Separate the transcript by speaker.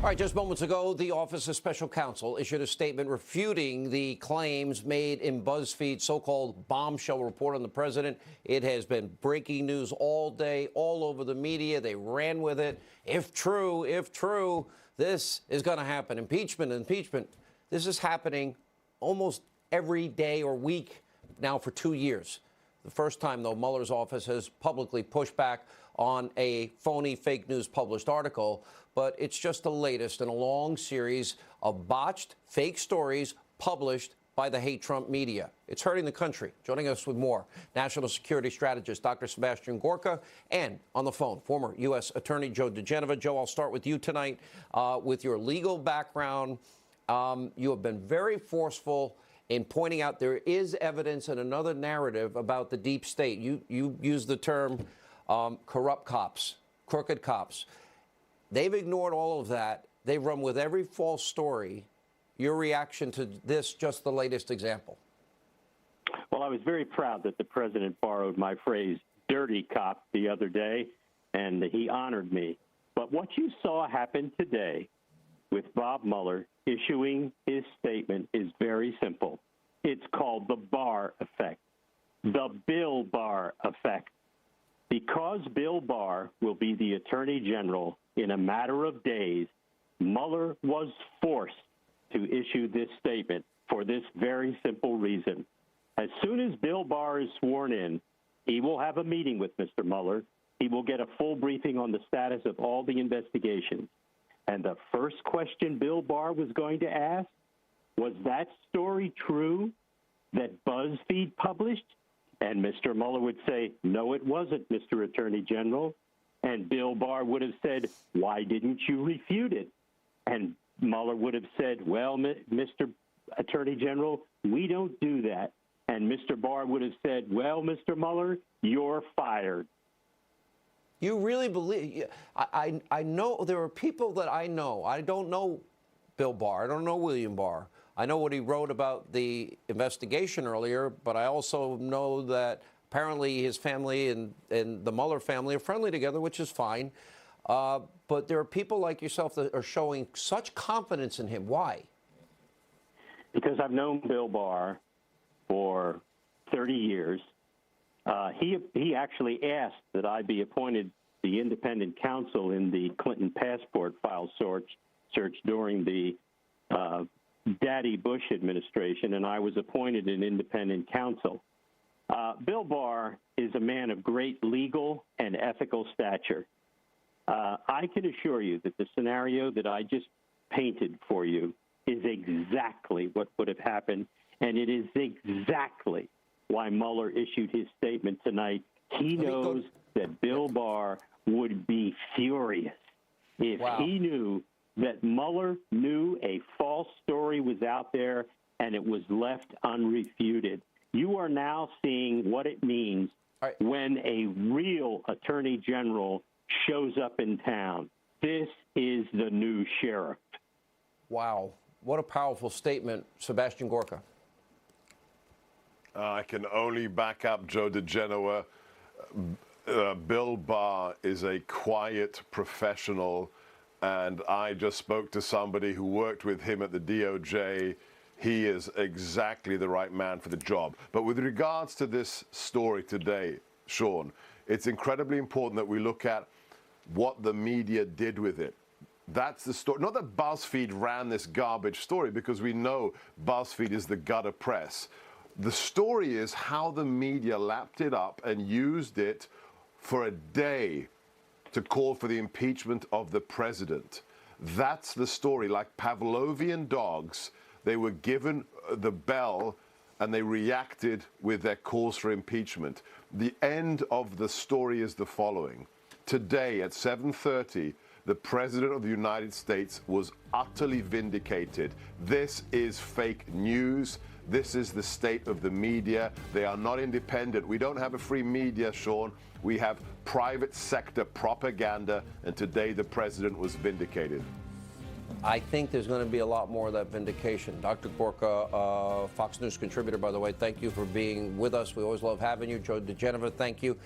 Speaker 1: All right, just moments ago, the Office of Special Counsel issued a statement refuting the claims made in Buzzfeed's so-called bombshell report on the president. It has been breaking news all day, all over the media. They ran with it. If true, this is going to happen. Impeachment. This is happening almost every day or week now for 2 years. The first time, though, Mueller's office has publicly pushed back on a phony fake news published article, but it's just the latest in a long series of botched fake stories published by the hate Trump media. It's hurting the country. Joining us with more, national security strategist Dr. Sebastian Gorka, and on the phone, former U.S. Attorney Joe DiGenova. Joe, I'll start with you tonight. With your legal background, you have been very forceful in pointing out there is evidence and another narrative about the deep state. You use the term corrupt cops, crooked cops. They've ignored all of that. They've run with every false story. Your reaction to this, just the latest example?
Speaker 2: Well, I was very proud that the president borrowed my phrase, dirty cop, the other day, and he honored me. But what you saw happen today with Bob Mueller issuing his statement is very simple. It's called the Barr effect, the Bill Barr effect. Because Bill Barr will be the Attorney General in a matter of days, Mueller was forced to issue this statement for this very simple reason. As soon as Bill Barr is sworn in, he will have a meeting with Mr. Mueller. He will get a full briefing on the status of all the investigations. And the first question Bill Barr was going to ask, was that story true that BuzzFeed published? And Mr. Mueller would say, no, it wasn't, Mr. Attorney General. And Bill Barr would have said, why didn't you refute it? And Mueller would have said, well, Mr. Attorney General, we don't do that. And Mr. Barr would have said, well, Mr. Mueller, you're fired.
Speaker 1: You really believe? I know there are people that I know. I don't know Bill Barr. I don't know William Barr. I know what he wrote about the investigation earlier, but I also know that apparently his family and the Mueller family are friendly together, which is fine. But there are people like yourself that are showing such confidence in him. Why?
Speaker 2: Because I've known Bill Barr for 30 years. He actually asked that I be appointed the independent counsel in the Clinton passport file search during the Daddy Bush administration, and I was appointed an independent counsel. Bill Barr is a man of great legal and ethical stature. I can assure you that the scenario that I just painted for you is exactly what would have happened, and it is exactly why Mueller issued his statement tonight. He knows that Bill Barr would be furious if he knew that Mueller knew a false story was out there and it was left unrefuted. You are now seeing what it means when a real attorney general shows up in town. This is the new sheriff. Wow.
Speaker 1: What a powerful statement, Sebastian Gorka.
Speaker 3: I can only back up Joe DiGenova. Bill Barr is a quiet professional, and I just spoke to somebody who worked with him at the DOJ. He is exactly the right man for the job. But with regards to this story today, Sean, it's incredibly important that we look at what the media did with it. That's the story. Not that BuzzFeed ran this garbage story, because we know BuzzFeed is the gutter press. The story is how the media lapped it up and used it for a day to call for the impeachment of the president. That's the story. Like Pavlovian dogs, they were given the bell and they reacted with their calls for impeachment. The end of the story is the following. Today at 7:30, the President of the United States was utterly vindicated. This is fake news. This is the state of the media. They are not independent. We don't have a free media, Sean. We have private sector propaganda, and today the president was vindicated.
Speaker 1: I think there's going to be a lot more of that vindication. Dr. Gorka, Fox News contributor, by the way, thank you for being with us. We always love having you. Joe DiGenova, thank you.